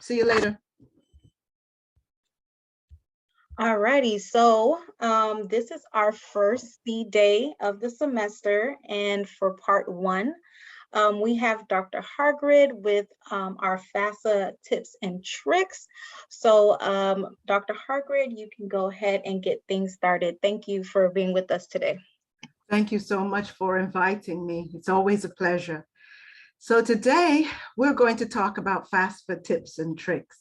See you later. Alrighty, so this is our first speed day of the semester, and for part one, we have Dr. Hargrett with our FAFSA tips and tricks. So Dr. Hargrett, you can go ahead and get things started. Thank you for being with us today. Thank you so much for inviting me. It's always a pleasure. So today we're going to talk about FAFSA tips and tricks.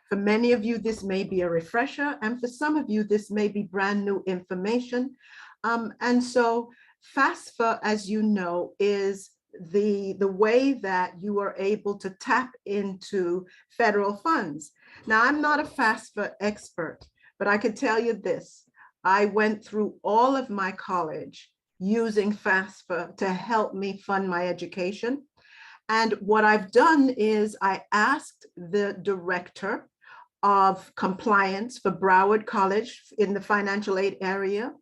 For many of you, this may be a refresher, and for some of you, this may be brand new information. And so FAFSA, as you know, is the way that you are able to tap into federal funds. Now, I'm not a FAFSA expert, but I could tell you this. I went through all of my college using FAFSA to help me fund my education. And what I've done is I asked the director of compliance for Broward College in the financial aid area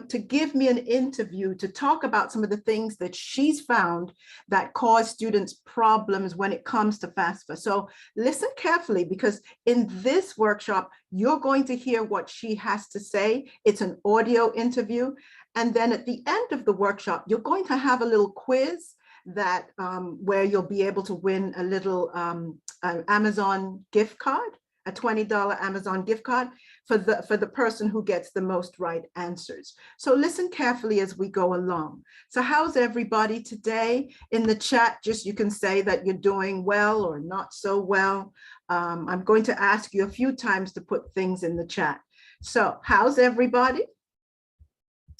to give me an interview to talk about some of the things that she's found that cause students problems when it comes to FAFSA. So listen carefully, because in this workshop, you're going to hear what she has to say. It's an audio interview. And then at the end of the workshop, you're going to have a little quiz that where you'll be able to win a little Amazon gift card, a $20 Amazon gift card for the person who gets the most right answers. So listen carefully as we go along. So how's everybody today? In the chat, just you can say that you're doing well or not so well. I'm going to ask you a few times to put things in the chat. So how's everybody?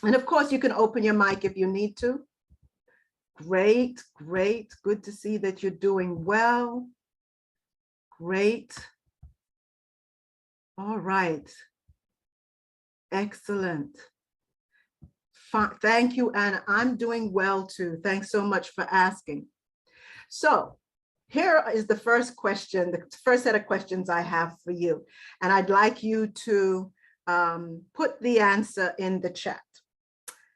And of course, you can open your mic if you need to. Great, great. Good to see that you're doing well. Great. All right. Excellent. Thank you, Anna. I'm doing well too. Thanks so much for asking. So here is the first question, the first set of questions I have for you. And I'd like you to put the answer in the chat.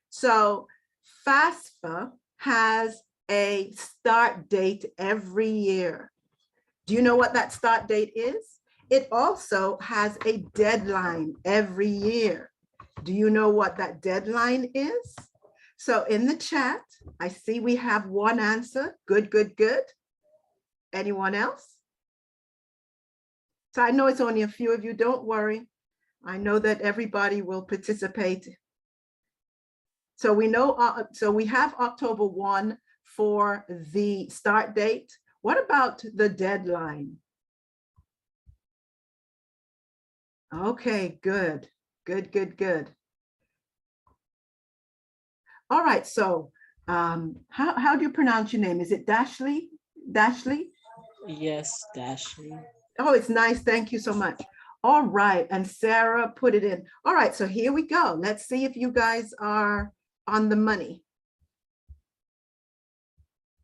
So FAFSA has a start date every year. Do you know what that start date is? It also has a deadline every year. Do you know what that deadline is? So in the chat, I see we have one answer. Good, good, good. Anyone else? So I know it's only a few of you, don't worry. I know that everybody will participate. So we know, so we have October 1 for the start date. What about the deadline? Okay, good, good, good, good. All right, so how do you pronounce your name? Is it Dashley? Dashley? Yes, Dashley. Oh, it's nice. Thank you so much. All right, and Sarah put it in. All right, so here we go. Let's see if you guys are on the money.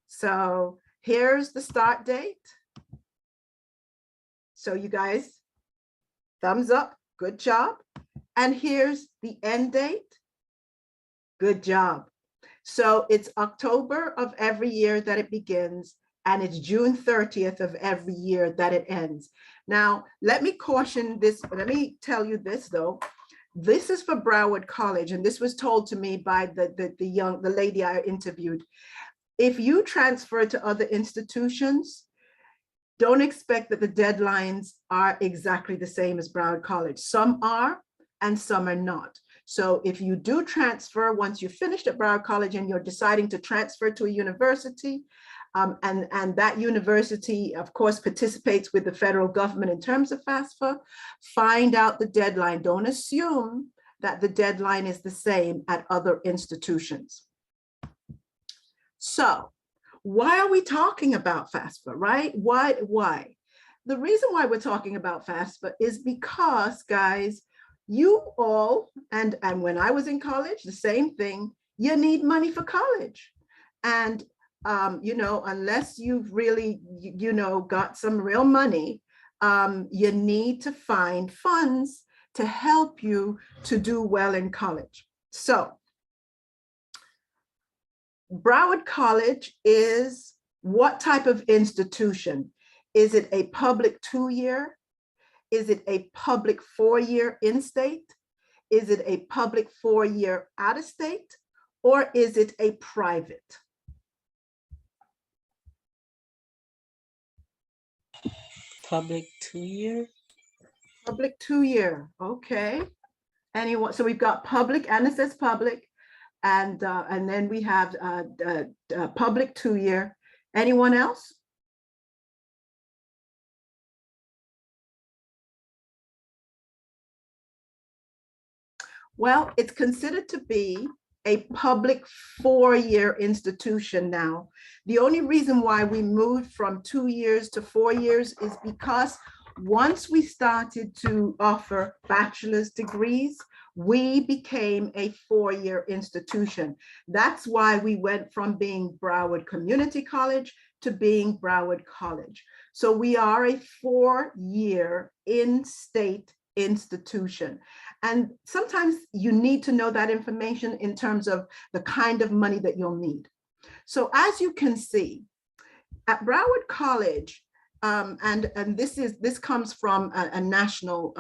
So here's the start date. So you guys, thumbs up, good job. And here's the end date. Good job. So it's October of every year that it begins, and it's June 30th of every year that it ends. Now, let me caution this, let me tell you this though. This is for Broward College, and this was told to me by the lady I interviewed. If you transfer to other institutions, don't expect that the deadlines are exactly the same as Broward College. Some are and some are not. So if you do transfer, once you've finished at Broward College and you're deciding to transfer to a university, and that university, of course, participates with the federal government in terms of FAFSA, find out the deadline. Don't assume that the deadline is the same at other institutions. So why are we talking about FAFSA, right? Why? The reason why we're talking about FAFSA is because, guys, you all, and when I was in college, the same thing, you need money for college. And you know, unless you've really, you know, got some real money, you need to find funds to help you to do well in college. So Broward College is what type of institution? Is it a public 2-year? Is it a public 4-year in-state? Is it a public 4-year out-of-state? Or is it a private? Public 2-year. Public 2-year, okay. Anyone? So we've got public, and it says public, and then we have public 2-year. Anyone else? Well, it's considered to be a public 4-year institution now. The only reason why we moved from 2 years to 4 years is because once we started to offer bachelor's degrees, we became a 4-year institution. That's why we went from being Broward Community College to being Broward College. So we are a 4-year in-state institution. And sometimes you need to know that information in terms of the kind of money that you'll need. So as you can see, at Broward College, and this comes from a national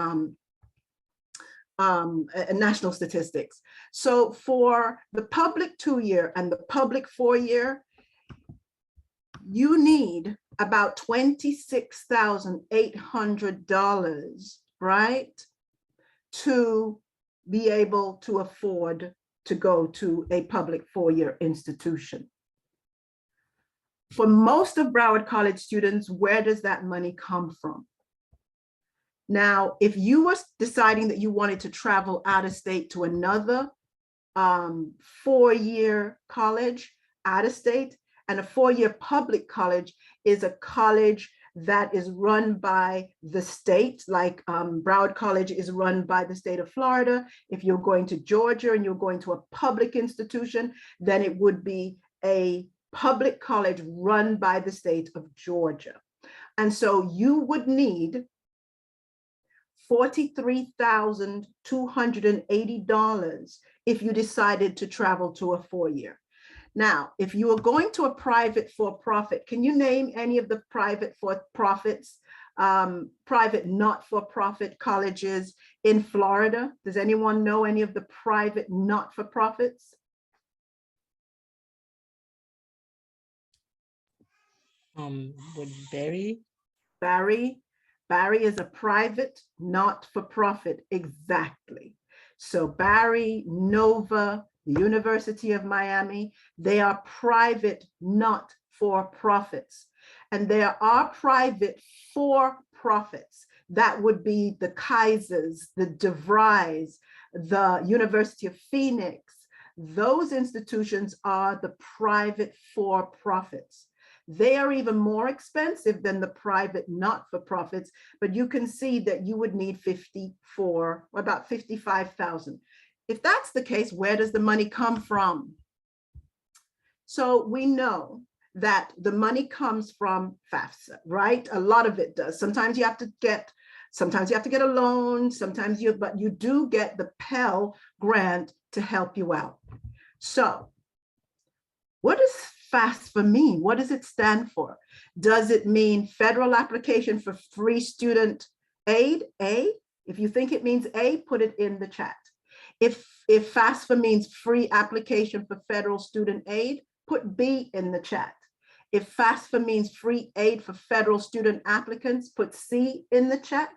statistics. So for the public 2-year and the public 4-year, you need about $26,800, right, to be able to afford to go to a public 4-year institution. For most of Broward College students, where does that money come from? Now, if you were deciding that you wanted to travel out of state to another 4-year college out of state, and a 4-year public college is a college that is run by the state, like Broward College is run by the state of Florida. If you're going to Georgia and you're going to a public institution, then it would be a public college run by the state of Georgia. And so you would need $43,280 if you decided to travel to a 4-year. Now, if you are going to a private for-profit, can you name any of the private for-profits, private not-for-profit colleges in Florida? Does anyone know any of the private not-for-profits? Would Barry? Barry is a private not-for-profit, exactly. So Barry, Nova, the University of Miami, they are private not-for-profits. And there are private for-profits. That would be the Kaisers, the DeVrys, the University of Phoenix. Those institutions are the private for-profits. They are even more expensive than the private not-for-profits, but you can see that you would need about $55,000. If that's the case, where does the money come from? So we know that the money comes from FAFSA, right? A lot of it does. Sometimes you have to get a loan, but you do get the Pell Grant to help you out. So what does FAFSA mean? What does it stand for? Does it mean Federal Application for Free Student Aid, A? If you think it means A, put it in the chat. If FAFSA means Free Application for Federal Student Aid, put B in the chat. If FAFSA means Free Aid for Federal Student Applicants, put C in the chat.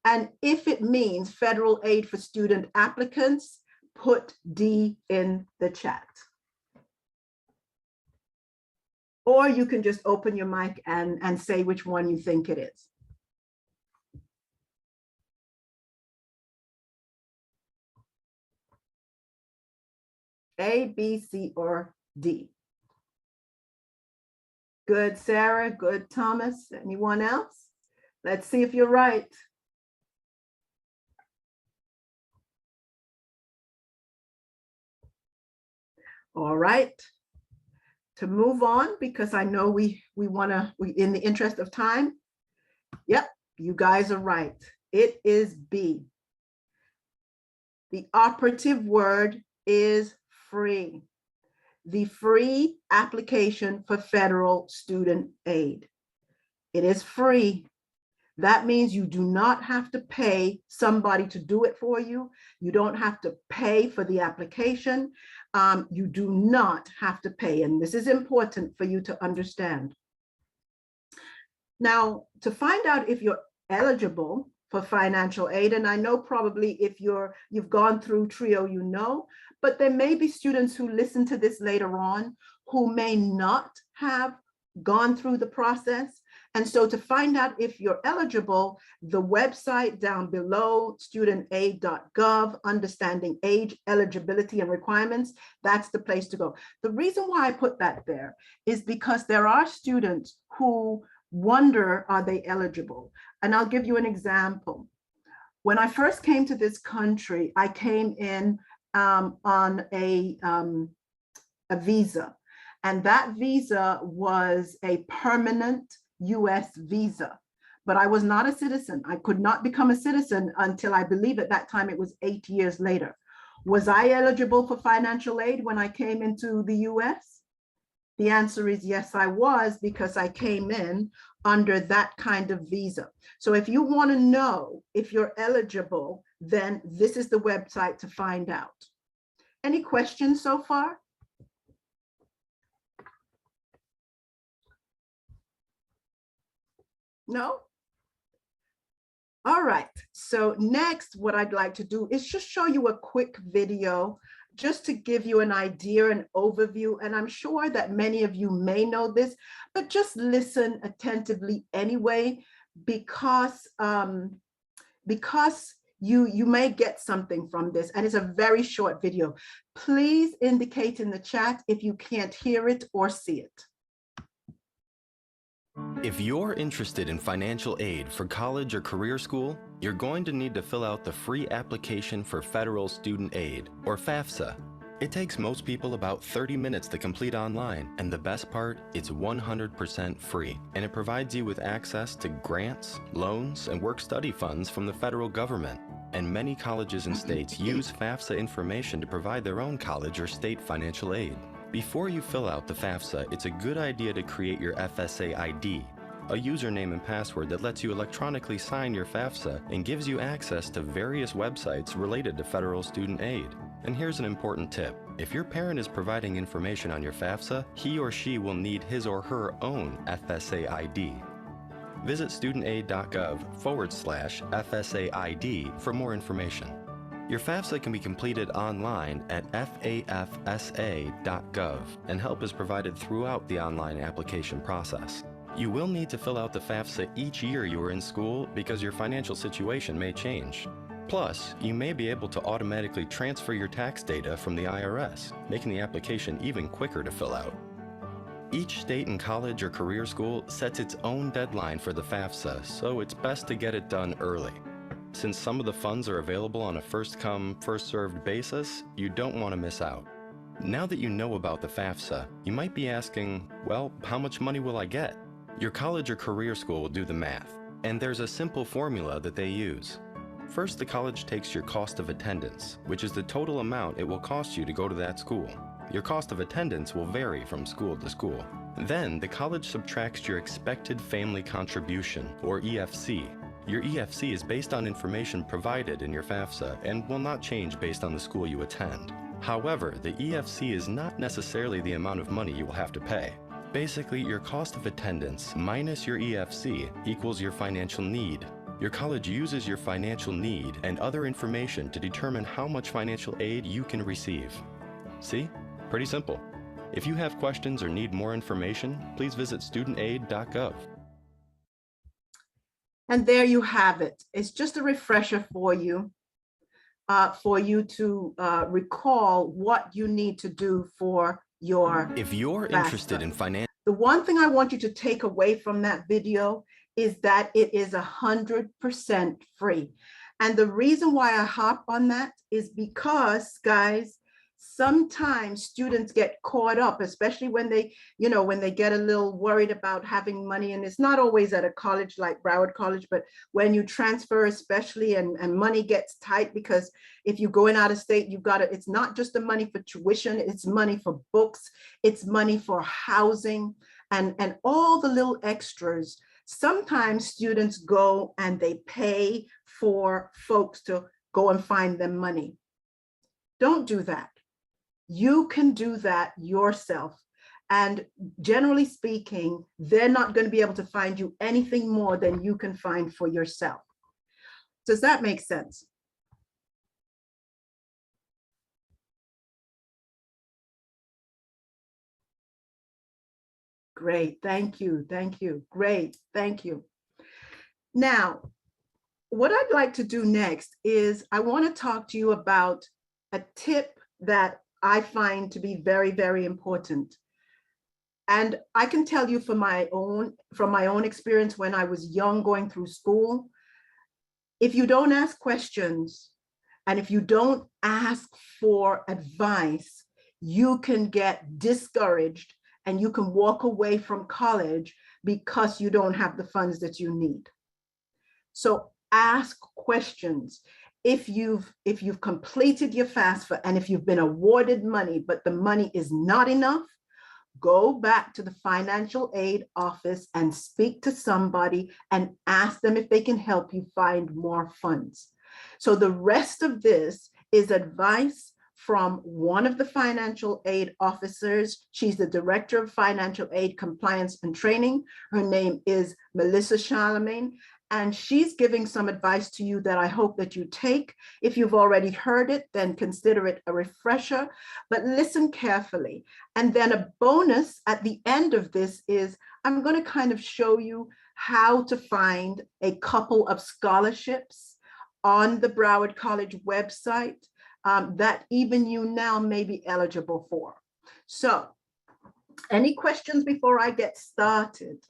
And if it means Federal Aid for Student Applicants, put D in the chat. Or you can just open your mic and say which one you think it is. A, B, C, or D. Good, Sarah. Good, Thomas. Anyone else? Let's see if you're right. All right. To move on, because I know we in the interest of time. Yep, you guys are right. It is B. The operative word is free. The free application for federal student aid. It is free. That means you do not have to pay somebody to do it for you. You don't have to pay for the application. You do not have to pay. And this is important for you to understand. Now, to find out if you're eligible for financial aid, and I know probably if you've gone through TRIO, you know, but there may be students who listen to this later on who may not have gone through the process. And so to find out if you're eligible, the website down below, studentaid.gov, understanding age, eligibility and requirements, that's the place to go. The reason why I put that there is because there are students who wonder, are they eligible? And I'll give you an example. When I first came to this country, I came in on a visa, and that visa was a permanent US visa, but I was not a citizen. I could not become a citizen until I believe at that time it was 8 years later. Was I eligible for financial aid when I came into the US? The answer is yes, I was, because I came in under that kind of visa. So if you want to know if you're eligible, then this is the website to find out. Any questions so far? No? All right, so next what I'd like to do is just show you a quick video just to give you an idea, an overview, and I'm sure that many of you may know this, but just listen attentively anyway, because you may get something from this, and it's a very short video. Please indicate in the chat if you can't hear it or see it. If you're interested in financial aid for college or career school, you're going to need to fill out the free application for federal student aid, or FAFSA. It takes most people about 30 minutes to complete online, and the best part, it's 100% free, and it provides you with access to grants, loans, and work-study funds from the federal government. And many colleges and states use FAFSA information to provide their own college or state financial aid. Before you fill out the FAFSA, it's a good idea to create your FSA ID, a username and password that lets you electronically sign your FAFSA and gives you access to various websites related to federal student aid. And here's an important tip. If your parent is providing information on your FAFSA, he or she will need his or her own FSA ID. Visit studentaid.gov/FSA ID for more information. Your FAFSA can be completed online at FAFSA.gov, and help is provided throughout the online application process. You will need to fill out the FAFSA each year you are in school because your financial situation may change. Plus, you may be able to automatically transfer your tax data from the IRS, making the application even quicker to fill out. Each state and college or career school sets its own deadline for the FAFSA, so it's best to get it done early. Since some of the funds are available on a first-come, first-served basis, you don't want to miss out. Now that you know about the FAFSA, you might be asking, well, how much money will I get? Your college or career school will do the math, and there's a simple formula that they use. First, the college takes your cost of attendance, which is the total amount it will cost you to go to that school. Your cost of attendance will vary from school to school. Then, the college subtracts your expected family contribution, or EFC. Your EFC is based on information provided in your FAFSA and will not change based on the school you attend. However, the EFC is not necessarily the amount of money you will have to pay. Basically, your cost of attendance minus your EFC equals your financial need. Your college uses your financial need and other information to determine how much financial aid you can receive. See? Pretty simple. If you have questions or need more information, please visit studentaid.gov. And there you have it. It's just a refresher for you to recall what you need to do for your If you're FAFSA. interested in financial... The one thing I want you to take away from that video is that it is 100% free. And the reason why I hop on that is because, guys, sometimes students get caught up, especially when they, when they get a little worried about having money. And it's not always at a college like Broward College, but when you transfer especially and money gets tight, because if you're going out of state, you've got to, it's not just the money for tuition, it's money for books, it's money for housing and all the little extras Sometimes students go and they pay for folks to go and find them money. Don't do that. You can do that yourself. And generally speaking, they're not going to be able to find you anything more than you can find for yourself. Does that make sense? Great, thank you, thank you. Great, thank you. Now, what I'd like to do next is I want to talk to you about a tip that I find to be very, very important. And I can tell you from my own experience when I was young going through school, if you don't ask questions and if you don't ask for advice, you can get discouraged and you can walk away from college because you don't have the funds that you need. So ask questions. If you've completed your FAFSA and if you've been awarded money, but the money is not enough, go back to the financial aid office and speak to somebody and ask them if they can help you find more funds. So the rest of this is advice from one of the financial aid officers. She's the Director of Financial Aid Compliance and Training. Her name is Melissa Charlemagne, and she's giving some advice to you that I hope that you take. If you've already heard it, then consider it a refresher, but listen carefully. And then a bonus at the end of this is I'm going to kind of show you how to find a couple of scholarships on the Broward College website that even you now may be eligible for. So, any questions before I get started?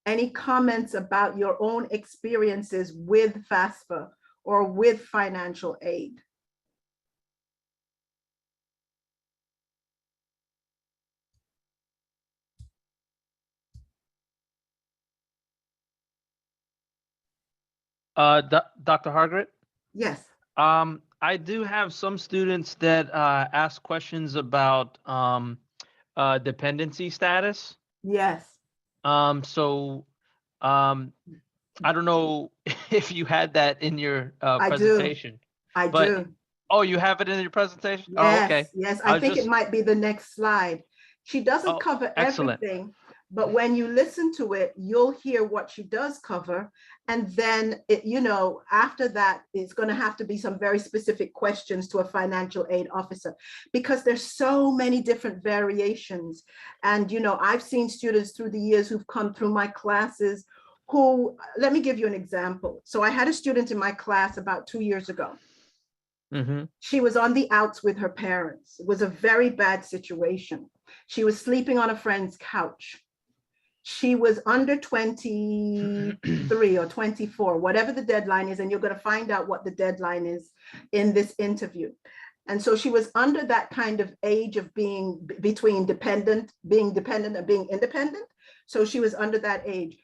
Any comments about your own experiences with FAFSA or with financial aid? Dr. Hargrett? Yes. I do have some students that ask questions about dependency status. Yes. So I don't know if you had that in your I presentation. I do. Oh, you have it in your presentation? Yes, Oh, okay. yes. I think it might be the next slide. She doesn't cover excellent. everything, but when you listen to it, you'll hear what she does cover. And then, after that, it's going to have to be some very specific questions to a financial aid officer, because there's so many different variations. And, I've seen students through the years who've come through my classes who, let me give you an example. So I had a student in my class about 2 years ago. Mm-hmm. She was on the outs with her parents. It was a very bad situation. She was sleeping on a friend's couch. She was under 23 or 24, whatever the deadline is, and you're going to find out what the deadline is in this interview. And so she was under that kind of age of being between being dependent and being independent. So she was under that age.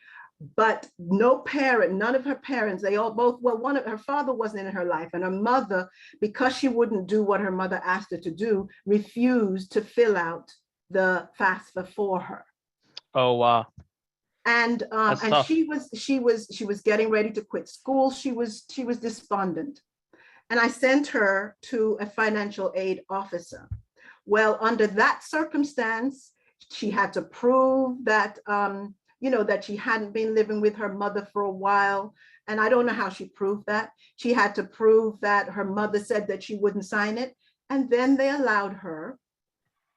But no parent, none of her parents, they all both, well, her father wasn't in her life, and her mother, because she wouldn't do what her mother asked her to do, refused to fill out the FAFSA for her. Oh, wow. And she was getting ready to quit school. She was despondent. And I sent her to a financial aid officer. Well, under that circumstance, she had to prove that that she hadn't been living with her mother for a while. And I don't know how she proved that. She had to prove that her mother said that she wouldn't sign it. And then they allowed her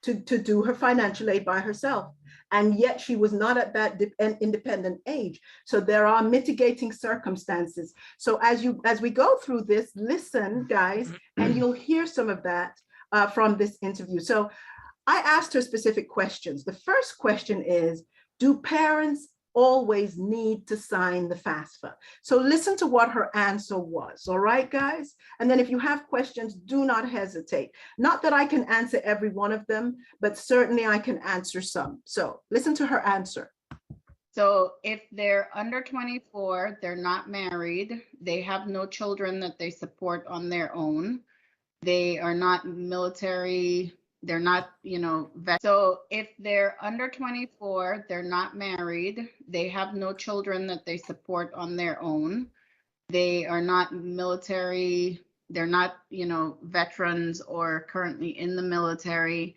to do her financial aid by herself. And yet she was not at that independent age. So there are mitigating circumstances. So as we go through this, listen, guys, and you'll hear some of that from this interview. So I asked her specific questions. The first question is, do parents always need to sign the FAFSA? So listen to what her answer was, all right, guys? And then if you have questions, do not hesitate. Not that I can answer every one of them, but certainly I can answer some. So listen to her answer. So if they're under 24, they're not married, they have no children that they support on their own, they are not military, they're not, so if they're under 24, they're not married, they have no children that they support on their own, they are not military, they're not, veterans or currently in the military,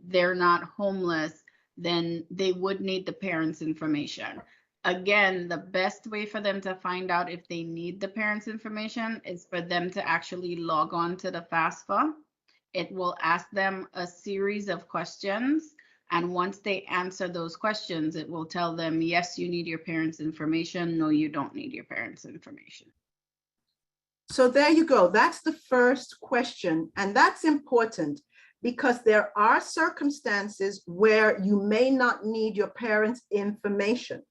they're not homeless, then they would need the parents' information. Again, the best way for them to find out if they need the parents' information is for them to actually log on to the FAFSA. It will ask them a series of questions. And once they answer those questions, it will tell them, yes, you need your parents' information. No, you don't need your parents' information. So there you go. That's the first question. And that's important because there are circumstances where you may not need your parents' information.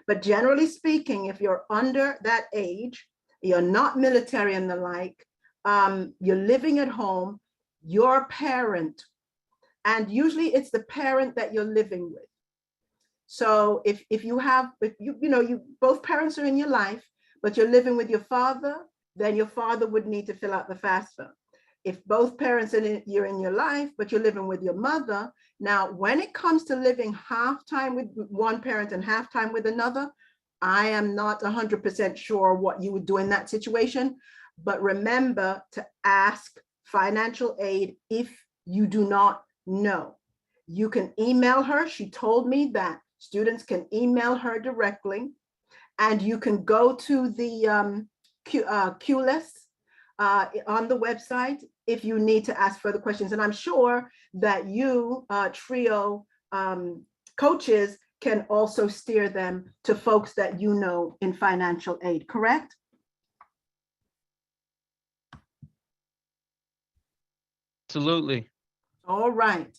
But generally speaking, if you're under that age, you're not military and the like, you're living at home, your parent, and usually it's the parent that you're living with. So if you both parents are in your life, but you're living with your father, then your father would need to fill out the FAFSA. If both parents you're in your life, but you're living with your mother, now when it comes to living half time with one parent and half time with another, I am not 100% sure what you would do in that situation. But remember to ask financial aid if you do not know. You can email her. She told me that students can email her directly, and you can go to the Q list on the website if you need to ask further questions. And I'm sure that you TRIO coaches can also steer them to folks that you know in financial aid, correct? Absolutely. All right.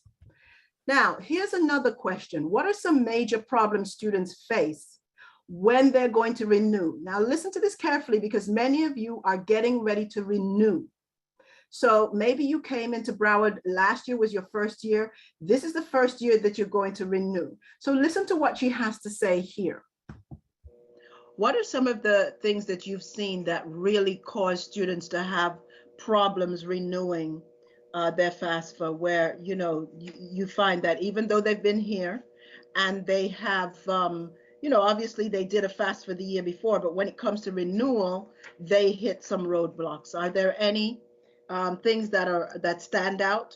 Now, here's another question. What are some major problems students face when they're going to renew? Now, listen to this carefully because many of you are getting ready to renew. So maybe you came into Broward last year was your first year. This is the first year that you're going to renew. So listen to what she has to say here. What are some of the things that you've seen that really cause students to have problems renewing their FAFSA, where you find that even though they've been here and they have obviously they did a FAFSA for the year before, but when it comes to renewal, they hit some roadblocks? Are there any things that stand out?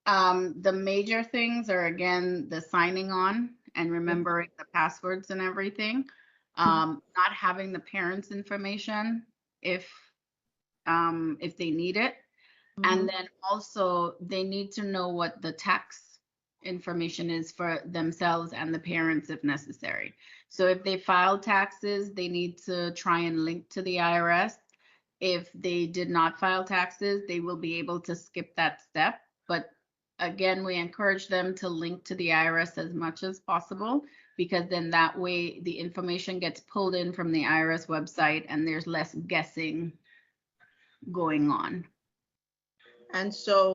The major things are, again, the signing on and remembering the passwords and everything. Not having the parents' information if they need it. And then also they need to know what the tax information is for themselves and the parents if necessary. So if they filed taxes, they need to try and link to the IRS. If they did not file taxes, they will be able to skip that step. But again, we encourage them to link to the IRS as much as possible, because then that way the information gets pulled in from the IRS website and there's less guessing going on. And so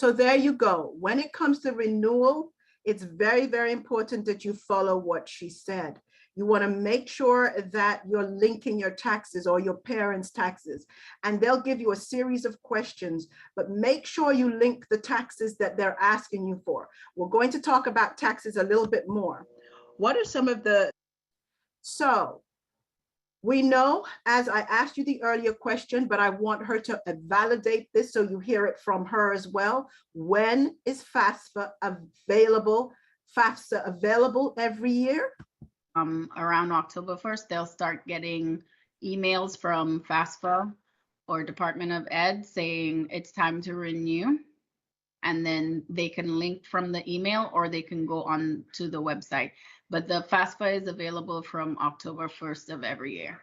there you go. When it comes to renewal, it's very, very important that you follow what she said. You want to make sure that you're linking your taxes or your parents' taxes, and they'll give you a series of questions, but make sure you link the taxes that they're asking you for. We're going to talk about taxes a little bit more. What are some of the, so we know, as I asked you the earlier question, but I want her to validate this so you hear it from her as well. When is FAFSA available? FAFSA available every year? Around October 1st, they'll start getting emails from FAFSA or Department of Ed saying it's time to renew. And then they can link from the email or they can go on to the website. But the FAFSA is available from October 1st of every year.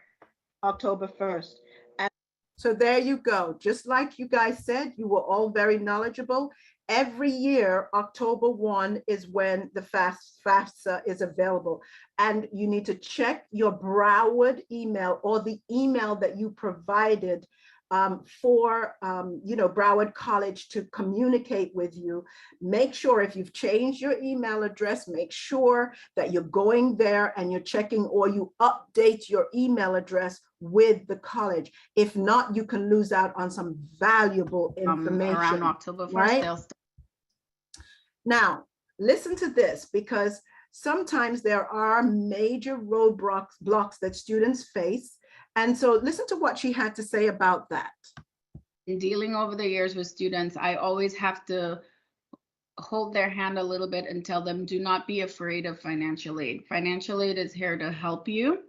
October 1st. And so there you go. Just like you guys said, you were all very knowledgeable. Every year, October 1 is when the FAFSA is available. And you need to check your Broward email or the email that you provided for Broward College to communicate with you. Make sure if you've changed your email address, make sure that you're going there and you're checking, or you update your email address with the college. If not, you can lose out on some valuable information. Around October 1st, right? they'll start. Now, listen to this, because sometimes there are major roadblocks that students face. And so listen to what she had to say about that. In dealing over the years with students, I always have to hold their hand a little bit and tell them, do not be afraid of financial aid. Financial aid is here to help you.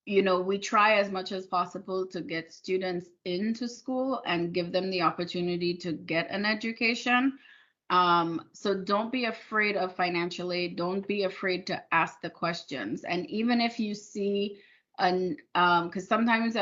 We try as much as possible to get students into school and give them the opportunity to get an education. So don't be afraid of financial aid. Don't be afraid to ask the questions. And even if you see because sometimes,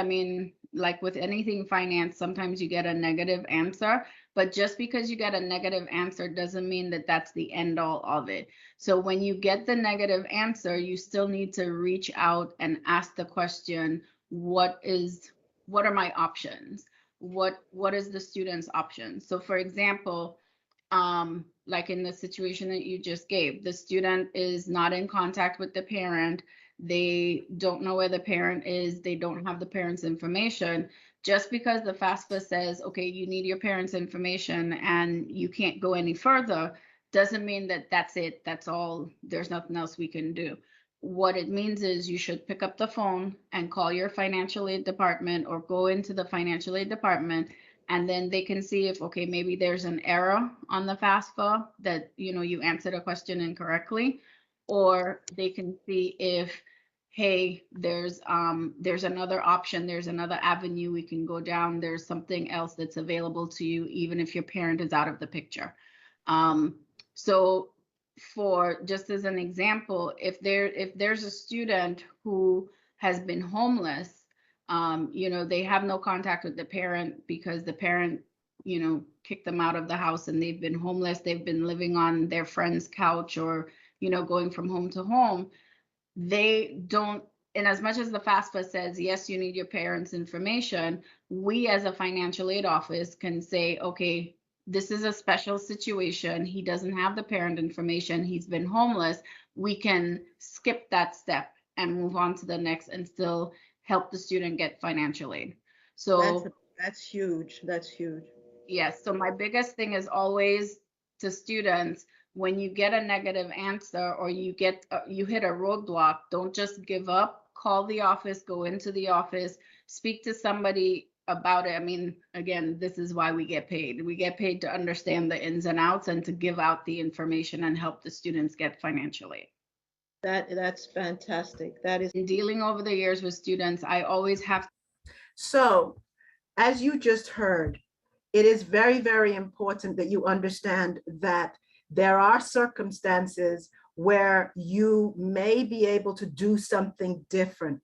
like with anything finance, sometimes you get a negative answer, but just because you get a negative answer doesn't mean that that's the end all of it. So when you get the negative answer, you still need to reach out and ask the question, what are my options? What is the student's options? So for example, like in the situation that you just gave, the student is not in contact with the parent. They don't know where the parent is. They don't have the parent's information. Just because the FAFSA says, okay, you need your parent's information and you can't go any further, doesn't mean that that's it. That's all. There's nothing else we can do. What it means is you should pick up the phone and call your financial aid department, or go into the financial aid department, and then they can see if, okay, maybe there's an error on the FAFSA that, you answered a question incorrectly, or they can see if, hey, there's another option, there's another avenue we can go down, there's something else that's available to you, even if your parent is out of the picture. So for just as an example, if there's a student who has been homeless, they have no contact with the parent because the parent, kicked them out of the house, and they've been homeless. They've been living on their friend's couch, or, going from home to home. They don't, and as much as the FAFSA says, yes, you need your parents' information, we as a financial aid office can say, okay, this is a special situation. He doesn't have the parent information. He's been homeless. We can skip that step and move on to the next and still help the student get financial aid. So that's huge. That's huge. Yes. So my biggest thing is always to students, when you get a negative answer, or you hit a roadblock, don't just give up. Call the office, go into the office, speak to somebody about it. Again, this is why we get paid. We get paid to understand the ins and outs and to give out the information and help the students get financial aid. That's fantastic. That is. In dealing over the years with students, I always have. So, as you just heard, it is very, very important that you understand that there are circumstances where you may be able to do something different.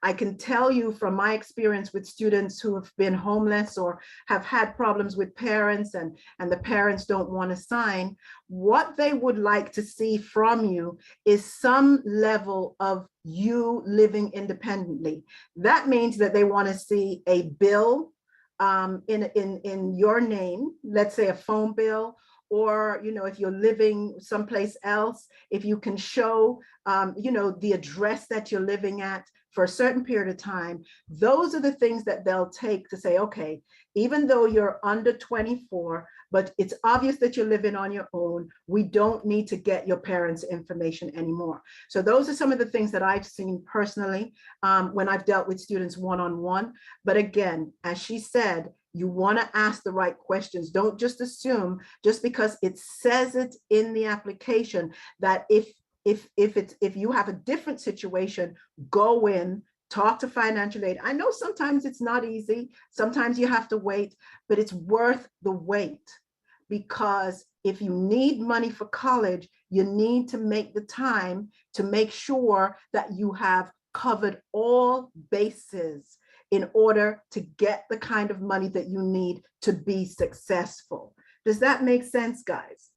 I can tell you from my experience with students who have been homeless or have had problems with parents, and the parents don't want to sign, what they would like to see from you is some level of you living independently. That means that they want to see a bill in your name, let's say a phone bill, or if you're living someplace else, if you can show the address that you're living at for a certain period of time. Those are the things that they'll take to say, okay, even though you're under 24, but it's obvious that you're living on your own, we don't need to get your parents' information anymore. So those are some of the things that I've seen personally when I've dealt with students one-on-one. But again, as she said, you want to ask the right questions. Don't just assume, just because it says it in the application, that if you have a different situation, go in, talk to financial aid. I know sometimes it's not easy. Sometimes you have to wait, but it's worth the wait, because if you need money for college, you need to make the time to make sure that you have covered all bases in order to get the kind of money that you need to be successful. Does that make sense, guys?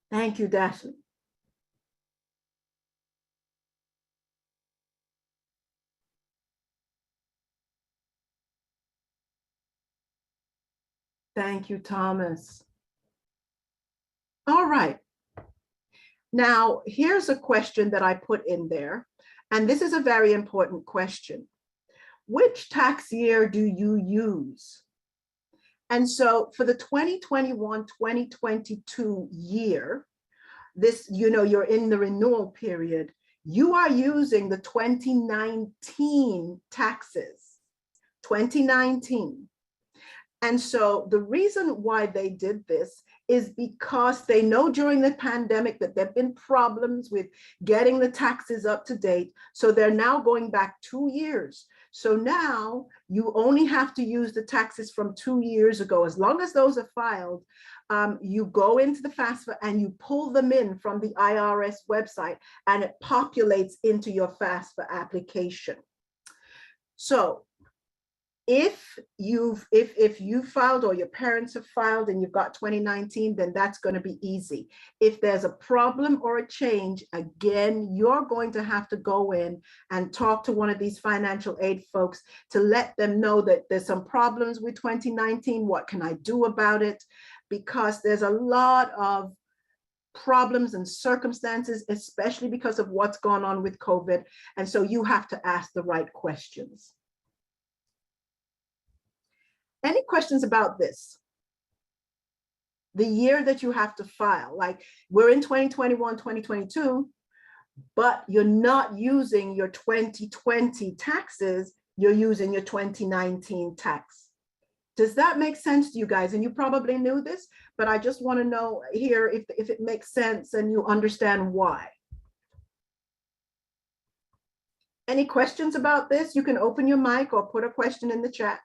Thank you, Dashley. Thank you, Thomas. All right. Now, here's a question that I put in there, and this is a very important question. Which tax year do you use? And so for the 2021-2022 year, this, you're in the renewal period, you are using the 2019 taxes, 2019. And so the reason why they did this is because they know during the pandemic that there've been problems with getting the taxes up to date. So they're now going back 2 years. So now you only have to use the taxes from 2 years ago. As long as those are filed, you go into the FAFSA and you pull them in from the IRS website, and it populates into your FAFSA application. So if you filed, or your parents have filed and you've got 2019, then that's going to be easy. If there's a problem or a change, again, you're going to have to go in and talk to one of these financial aid folks to let them know that there's some problems with 2019. What can I do about it? Because there's a lot of problems and circumstances, especially because of what's gone on with COVID. And so you have to ask the right questions. Any questions about this? The year that you have to file, like we're in 2021, 2022, but you're not using your 2020 taxes, you're using your 2019 tax. Does that make sense to you guys? And you probably knew this, but I just want to know here if it makes sense and you understand why. Any questions about this? You can open your mic or put a question in the chat.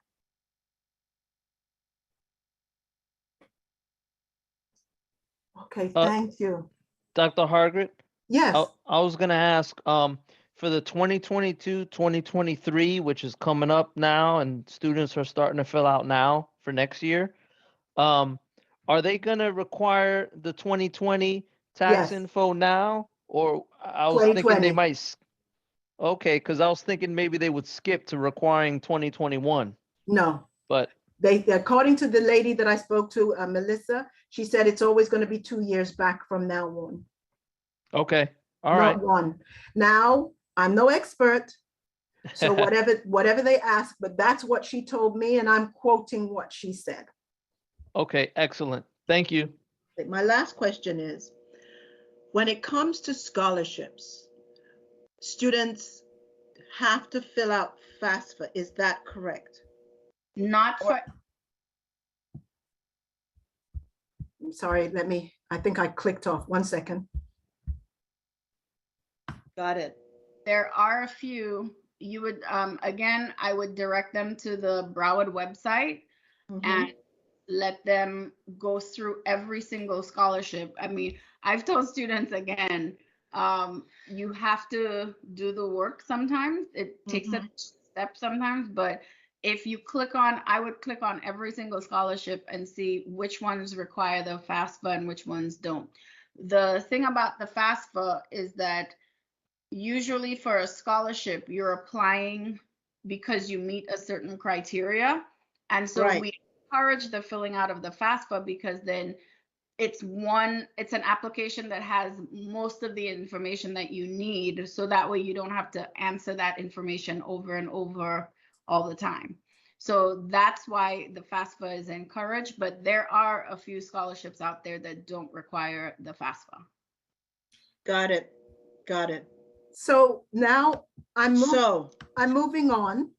Okay, thank you. Dr. Hargrett? Yes. I was going to ask, for the 2022-2023, which is coming up now, and students are starting to fill out now for next year, are they going to require the 2020 tax info now? Or I was thinking they might. Okay, because I was thinking maybe they would skip to requiring 2021. No. But they, according to the lady that I spoke to, Melissa, she said it's always going to be 2 years back from now on. Okay. All right. Not one. Now, I'm no expert, so whatever they ask, but that's what she told me, and I'm quoting what she said. Okay, excellent. Thank you. My last question is, when it comes to scholarships, students have to fill out FAFSA. Is that correct? Not for. I'm sorry, I think I clicked off. 1 second. Got it. There are a few. You would, again, I would direct them to the Broward website and let them go through every single scholarship. I mean, I've told students again, you have to do the work sometimes. It takes a step sometimes, but if you click on, I would click on every single scholarship and see which ones require the FAFSA and which ones don't. The thing about the FAFSA is that usually for a scholarship, you're applying because you meet a certain criteria. And so we encourage the filling out of the FAFSA because then it's an application that has most of the information that you need. So that way you don't have to answer that information over and over all the time. So that's why the FAFSA is encouraged, but there are a few scholarships out there that don't require the FAFSA. Got it. Got it. So now I'm moving on,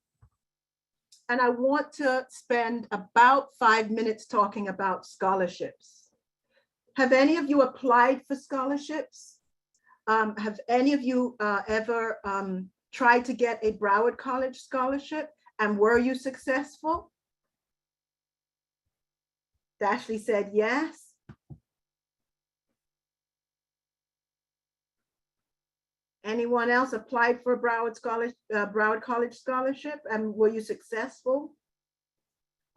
and I want to spend about 5 minutes talking about scholarships. Have any of you applied for scholarships? Have any of you ever tried to get a Broward College scholarship, and were you successful? Dashley said yes. Anyone else applied for a Broward College scholarship, and were you successful?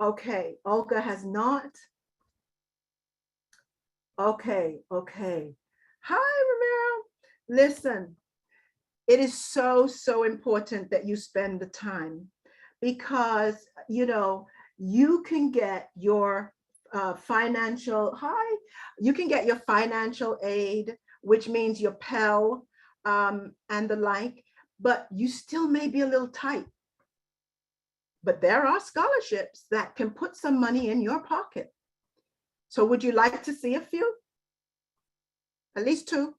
Okay, Olga has not. Okay. Hi, Romero. Listen, it is so important that you spend the time, because you can get your financial, you can get your financial aid, which means your Pell and the like, but you still may be a little tight. But there are scholarships that can put some money in your pocket. So would you like to see a few? At least two?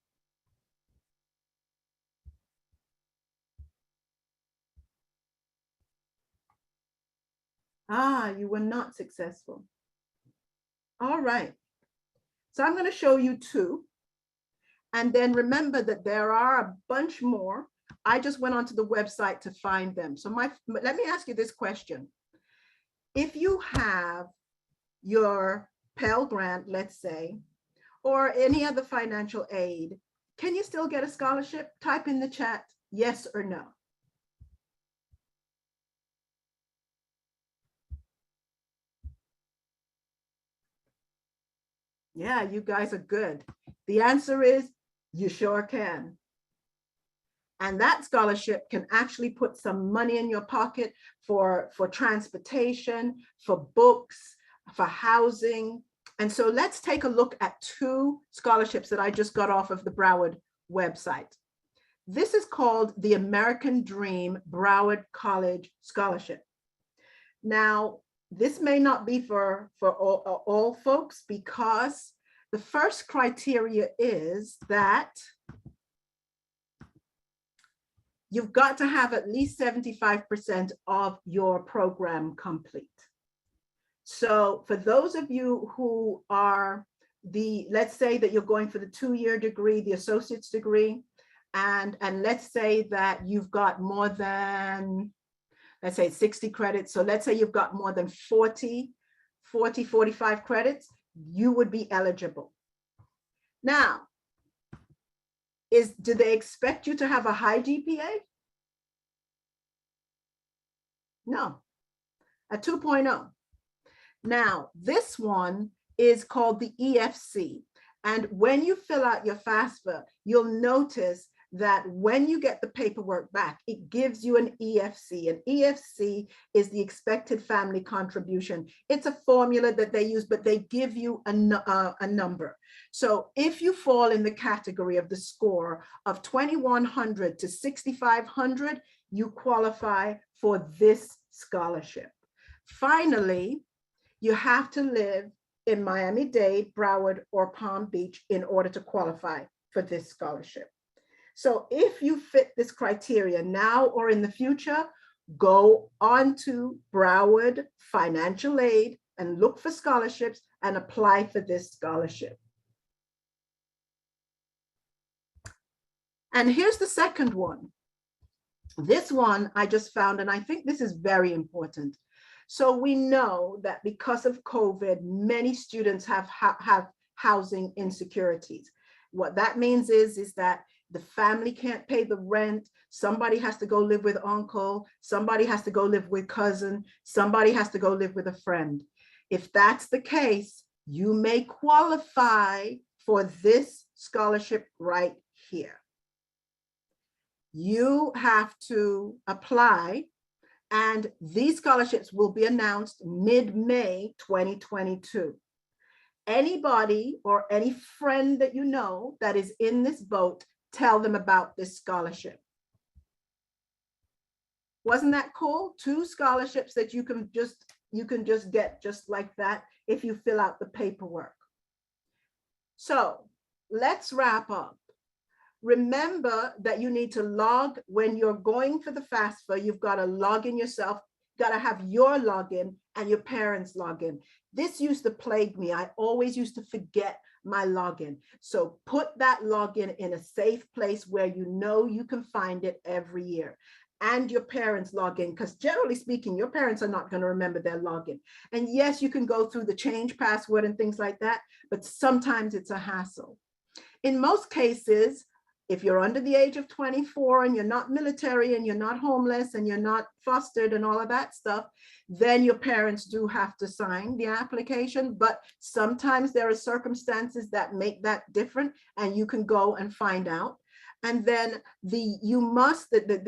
You were not successful. All right. So I'm going to show you two. And then remember that there are a bunch more. I just went onto the website to find them. So let me ask you this question. If you have your Pell Grant, let's say, or any other financial aid, can you still get a scholarship? Type in the chat, yes or no. Yeah, you guys are good. The answer is you sure can. And that scholarship can actually put some money in your pocket for transportation, for books, for housing. And so let's take a look at two scholarships that I just got off of the Broward website. This is called the American Dream Broward College Scholarship. Now, this may not be for all folks, because the first criteria is that you've got to have at least 75% of your program complete. So for those of you who are let's say that you're going for the 2-year degree, the associate's degree, and let's say that you've got more than, let's say 60 credits. So let's say you've got more than 45 credits, you would be eligible. Now, do they expect you to have a high GPA? No, a 2.0. Now, this one is called the EFC. And when you fill out your FAFSA, you'll notice that when you get the paperwork back, it gives you an EFC. An EFC is the expected family contribution. It's a formula that they use, but they give you a number. So if you fall in the category of the score of 2,100 to 6,500, you qualify for this scholarship. Finally, you have to live in Miami-Dade, Broward, or Palm Beach in order to qualify for this scholarship. So if you fit this criteria now or in the future, go on to Broward Financial Aid and look for scholarships and apply for this scholarship. And here's the second one. This one I just found, and I think this is very important. So we know that because of COVID, many students have housing insecurities. What that means is that the family can't pay the rent. Somebody has to go live with uncle. Somebody has to go live with cousin. Somebody has to go live with a friend. If that's the case, you may qualify for this scholarship right here. You have to apply, and these scholarships will be announced mid-May 2022. Anybody or any friend that you know that is in this boat, tell them about this scholarship. Wasn't that cool? 2 scholarships that you can just get just like that if you fill out the paperwork. So let's wrap up. Remember that you need to log when you're going for the FAFSA. You've got to log in yourself, got to have your login and your parents' login. This used to plague me. I always used to forget my login. So put that login in a safe place where you know you can find it every year. And your parents' login, because generally speaking, your parents are not going to remember their login. And yes, you can go through the change password and things like that, but sometimes it's a hassle. In most cases, if you're under the age of 24 and you're not military and you're not homeless and you're not fostered and all of that stuff, then your parents do have to sign the application. But sometimes there are circumstances that make that different, and you can go and find out. And then the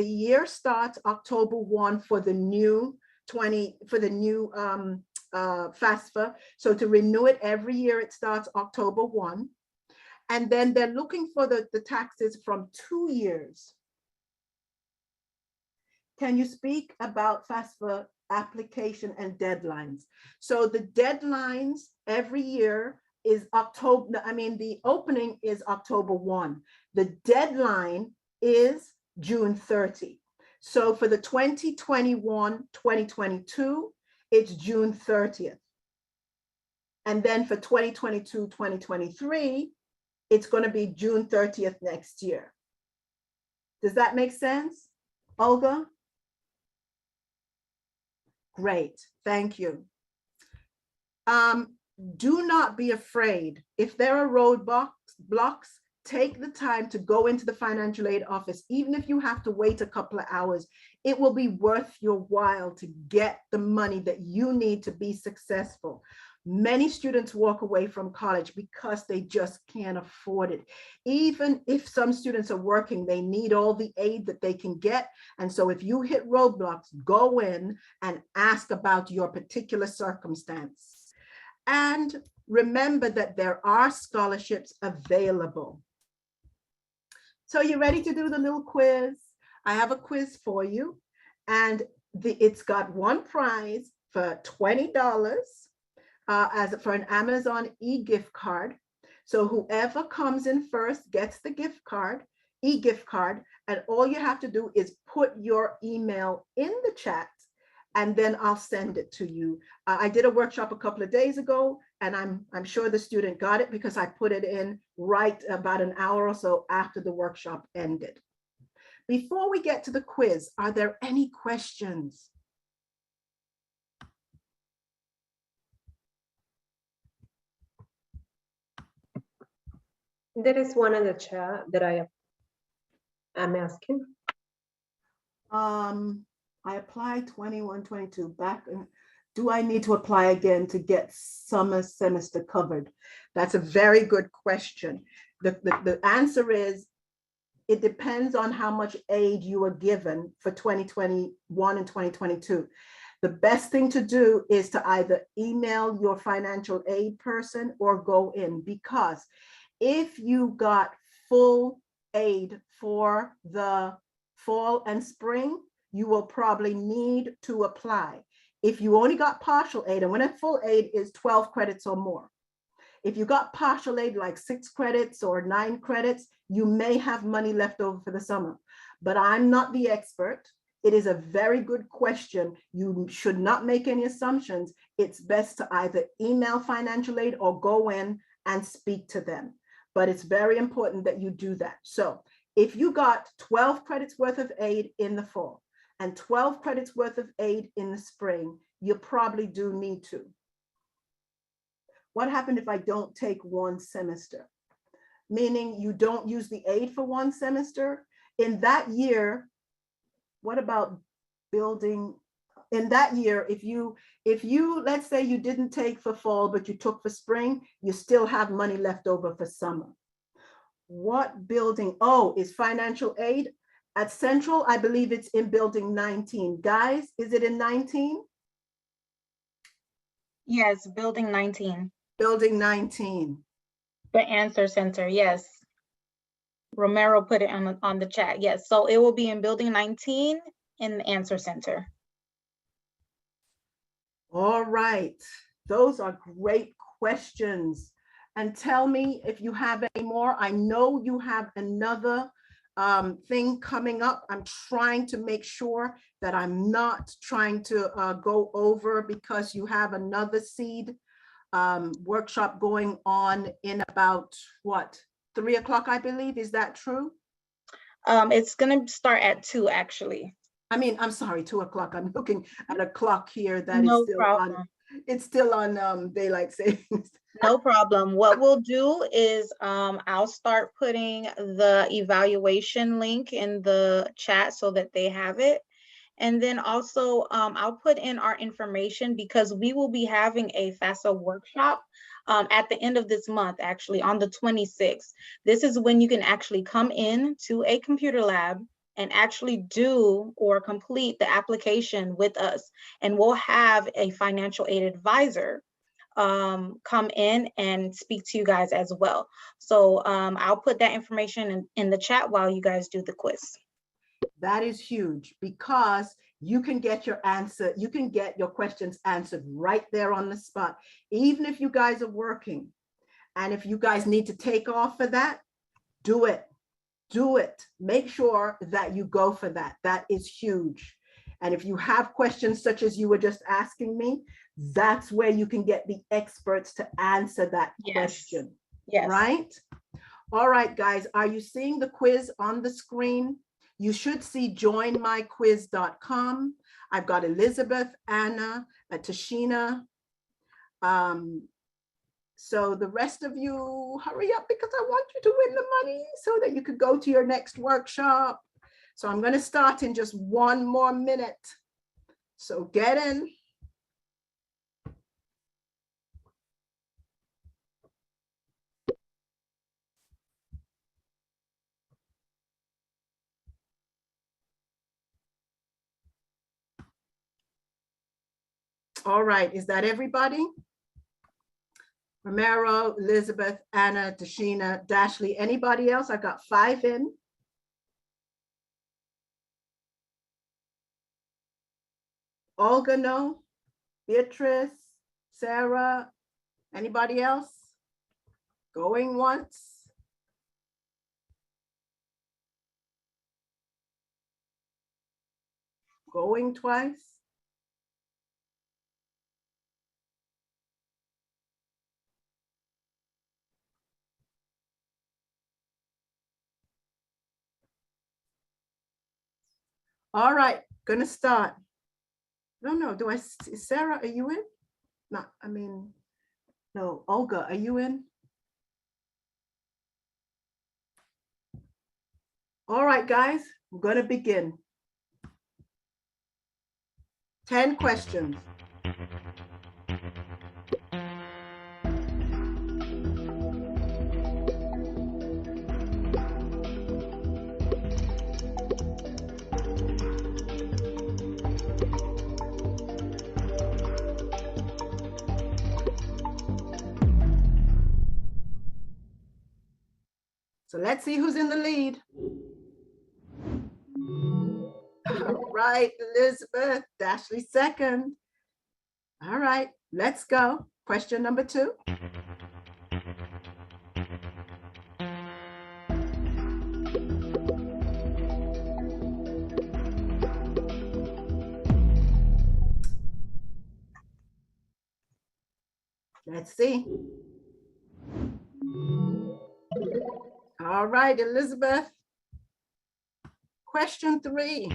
year starts October 1 for the new for the new FAFSA. So to renew it every year, it starts October 1. And then they're looking for the taxes from 2 years. Can you speak about FAFSA application and deadlines? So the deadlines every year is October, the opening is October 1. The deadline is June 30. So for the 2021-2022, it's June 30th. And then for 2022-2023, it's going to be June 30th next year. Does that make sense, Olga? Great, thank you. Do not be afraid. If there are roadblocks, take the time to go into the financial aid office. Even if you have to wait a couple of hours, it will be worth your while to get the money that you need to be successful. Many students walk away from college because they just can't afford it. Even if some students are working, they need all the aid that they can get. And so if you hit roadblocks, go in and ask about your particular circumstance. And remember that there are scholarships available. So you ready to do the little quiz? I have a quiz for you, and it's got one prize for $20 for an Amazon e-gift card. So whoever comes in first gets the gift card, e-gift card, and all you have to do is put your email in the chat, and then I'll send it to you. I did a workshop a couple of days ago, and I'm sure the student got it because I put it in right about an hour or so after the workshop ended. Before we get to the quiz, are there any questions? There is one in the chat that I'm asking. I applied 21, 22 back. Do I need to apply again to get summer semester covered? That's a very good question. The answer is, it depends on how much aid you are given for 2021 and 2022. The best thing to do is to either email your financial aid person or go in, because if you got full aid for the fall and spring, you will probably need to apply. If you only got partial aid, and when a full aid is 12 credits or more, if you got partial aid like 6 credits or 9 credits, you may have money left over for the summer. But I'm not the expert. It is a very good question. You should not make any assumptions. It's best to either email financial aid or go in and speak to them. But it's very important that you do that. So if you got 12 credits worth of aid in the fall and 12 credits worth of aid in the spring, you probably do need to. What happened if I don't take one semester? Meaning you don't use the aid for one semester? In that year, what about building? In that year, if you, let's say you didn't take for fall, but you took for spring, you still have money left over for summer. What building? Oh, is financial aid at Central? I believe it's in building 19. Guys, is it in 19? Yes, building 19. Building 19. The answer center, yes. Romero put it on the chat. Yes, so it will be in building 19 in the answer center. All right, those are great questions. And tell me if you have any more. I know you have another thing coming up. I'm trying to make sure that I'm not trying to go over, because you have another seed workshop going on in about what, 3 o'clock, I believe. Is that true? It's gonna start at 2 actually. I mean, I'm sorry, 2 o'clock. I'm looking at a clock here that No is still problem. on. It's still on daylight savings. No problem. What we'll do is I'll start putting the evaluation link in the chat so that they have it. And then also I'll put in our information, because we will be having a FAFSA workshop at the end of this month, actually on the 26th. This is when you can actually come in to a computer lab and actually do or complete the application with us. And we'll have a financial aid advisor come in and speak to you guys as well. So I'll put that information in the chat while you guys do the quiz. That is huge, because you can get your answer, you can get your questions answered right there on the spot, even if you guys are working. And if you guys need to take off for that, do it. Do it. Make sure that you go for that. That is huge. And if you have questions such as you were just asking me, that's where you can get the experts to answer that question. Yes. Right? All right, guys, are you seeing the quiz on the screen? You should see joinmyquiz.com. I've got Elizabeth, Anna, Tashina. So the rest of you, hurry up, because I want you to win the money so that you could go to your next workshop. So I'm going to start in just 1 more minute. So get in. All right, is that everybody? Romero, Elizabeth, Anna, Tashina, Dashley, anybody else? I've got 5 in. Olga, no. Beatrice, Sarah, anybody else? Going once. Going twice. All right, gonna start. No, do I see Sarah, are you in? Not, I mean, no, Olga, are you in? All right, guys, I'm gonna begin. 10 questions. So let's see who's in the lead. All right, Elizabeth, Dashley second. All right, let's go. Question number 2. Let's see. All right, Elizabeth. Question 3.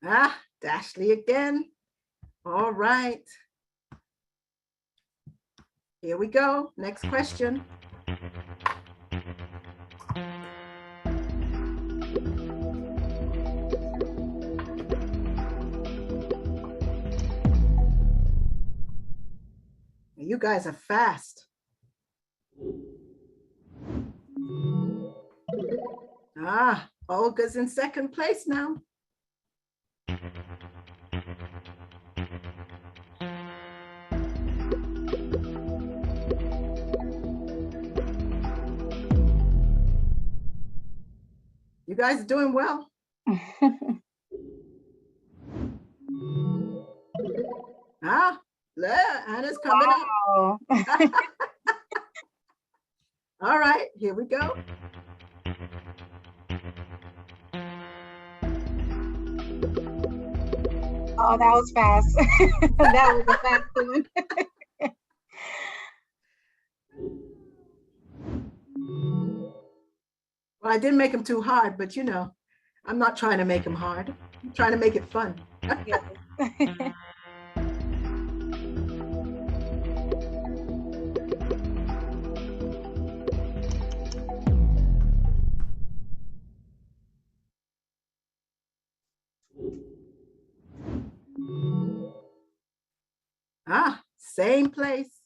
Ah, Dashley again. All right. Here we go. Next question. You guys are fast. Ah, Olga's in second place now. You guys are doing well. Ah, Anna's coming Wow. up. All right, here we go. Oh, that was fast. That was a fast one. Well, I didn't make them too hard, but you know, I'm not trying to make them hard. I'm trying to make it fun. same place.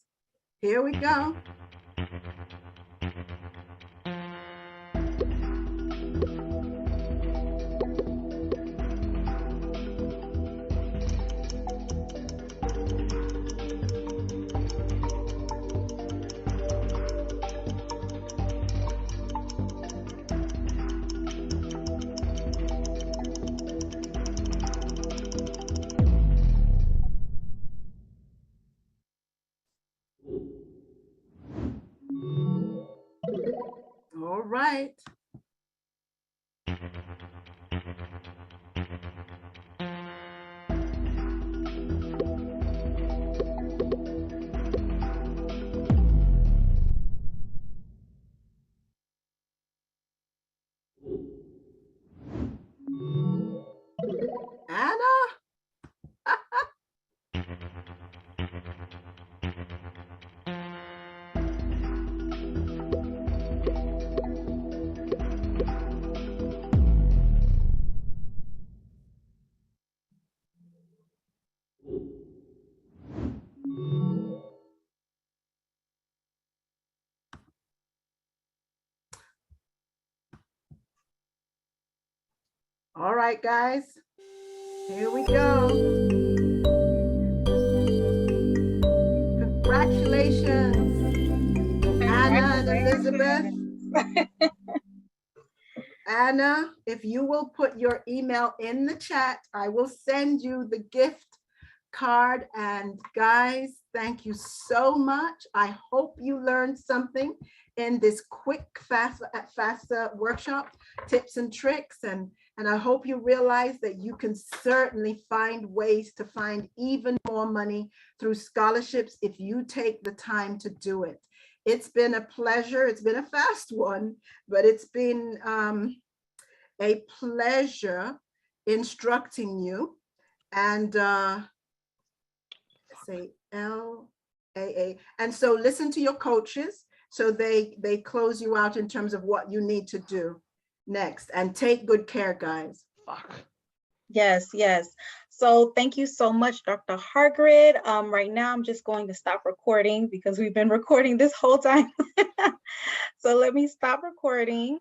Here we go. All right. Anna? All right, guys, here we go. Congratulations, Anna and Elizabeth. Anna, if you will put your email in the chat, I will send you the gift card. And guys, thank you so much. I hope you learned something in this quick FAFSA workshop, tips and tricks. And I hope you realize that you can certainly find ways to find even more money through scholarships if you take the time to do it. It's been a pleasure. It's been a fast one, but it's been a pleasure instructing you. And say LAA. And so listen to your coaches so they close you out in terms of what you need to do next, and take good care, guys. Fuck. Yes, yes. So thank you so much, Dr. Hargrett. Right now, I'm just going to stop recording because we've been recording this whole time. So let me stop recording.